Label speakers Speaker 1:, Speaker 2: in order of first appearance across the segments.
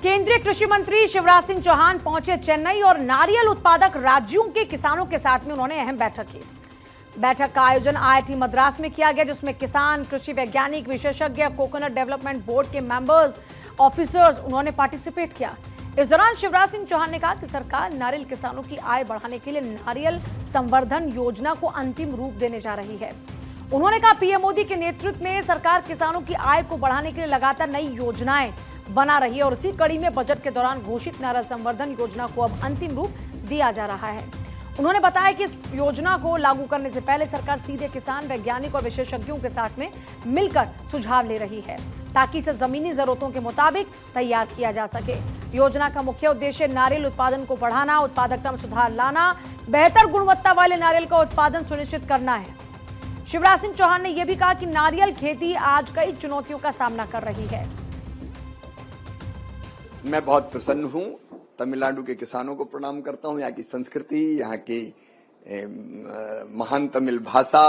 Speaker 1: केंद्रीय कृषि मंत्री शिवराज सिंह चौहान पहुंचे चेन्नई और नारियल उत्पादक राज्यों के किसानों के साथ में उन्होंने अहम बैठक की। बैठक का आयोजन आईआईटी मद्रास में किया गया, जिसमें किसान, कृषि वैज्ञानिक, विशेषज्ञ, कोकोनट डेवलपमेंट बोर्ड के मेंबर्स, ऑफिसर्स उन्होंने पार्टिसिपेट किया। इस दौरान शिवराज सिंह चौहान ने कहा कि सरकार नारियल किसानों की आय बढ़ाने के लिए नारियल संवर्धन योजना को अंतिम रूप देने जा रही है। उन्होंने कहा पीएम मोदी के नेतृत्व में सरकार किसानों की आय को बढ़ाने के लिए लगातार नई योजनाएं बना रही है और इसी कड़ी में बजट के दौरान घोषित नारियल संवर्धन योजना को अब अंतिम रूप दिया जा रहा है। उन्होंने बताया कि इस योजना को लागू करने से पहले सरकार सीधे किसान, वैज्ञानिक और विशेषज्ञों के साथ में मिलकर सुझाव ले रही है ताकि इसे जमीनी जरूरतों के मुताबिक तैयार किया जा सके। योजना का मुख्य उद्देश्य नारियल उत्पादन को बढ़ाना, उत्पादकता में सुधार लाना, बेहतर गुणवत्ता वाले नारियल का उत्पादन सुनिश्चित करना है। शिवराज सिंह चौहान ने यह भी कहा कि नारियल खेती आज कई चुनौतियों का सामना कर रही है।
Speaker 2: मैं बहुत प्रसन्न हूं, तमिलनाडु के किसानों को प्रणाम करता हूं। यहाँ की संस्कृति, यहाँ की महान तमिल भाषा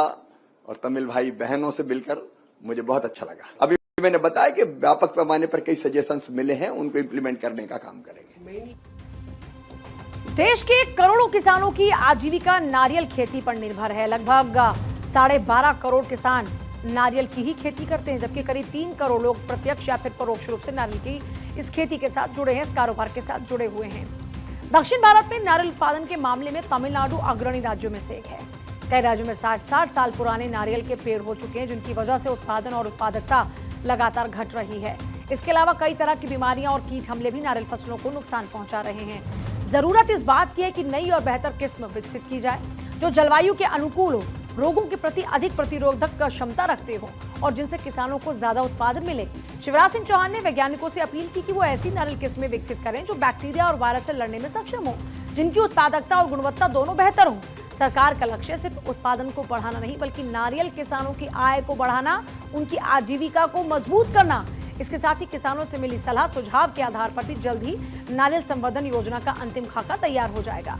Speaker 2: और तमिल भाई बहनों से मिलकर मुझे बहुत अच्छा लगा। अभी मैंने बताया कि व्यापक पैमाने पर कई सजेशंस मिले हैं, उनको इम्प्लीमेंट करने का काम करेंगे।
Speaker 1: देश के करोड़ों किसानों की आजीविका नारियल खेती पर निर्भर है। लगभग 12.5 करोड़ किसान नारियल की ही खेती करते हैं, जबकि करीब 3 करोड़ लोग प्रत्यक्ष या फिर परोक्ष रूप से नारियल की इस खेती के साथ जुड़े हैं, इस कारोबार के साथ जुड़े हुए हैं। दक्षिण भारत में नारियल उत्पादन के मामले में तमिलनाडु अग्रणी राज्यों में से एक है। कई राज्यों में 60 साल पुराने नारियल के पेड़ हो चुके हैं, जिनकी वजह से उत्पादन और उत्पादकता लगातार घट रही है। इसके अलावा कई तरह की बीमारियां और कीट हमले भी नारियल फसलों को नुकसान पहुंचा रहे हैं। जरूरत इस बात की है कि नई और बेहतर किस्म विकसित की जाए जो जलवायु के अनुकूल हो, रोगों के प्रति अधिक प्रतिरोधक क्षमता रखते हो और जिनसे किसानों को ज्यादा उत्पादन मिले। शिवराज सिंह चौहान ने वैज्ञानिकों से अपील की कि वो ऐसी नारियल किस्में विकसित करें जो बैक्टीरिया और वायरस से लड़ने में सक्षम हो, जिनकी उत्पादकता और गुणवत्ता दोनों बेहतर हो। सरकार का लक्ष्य सिर्फ उत्पादन को बढ़ाना नहीं, बल्कि नारियल किसानों की आय को बढ़ाना, उनकी आजीविका को मजबूत करना। इसके साथ ही किसानों से मिली सलाह सुझाव के आधार पर भी जल्द ही नारियल संवर्धन योजना का अंतिम खाका तैयार हो जाएगा।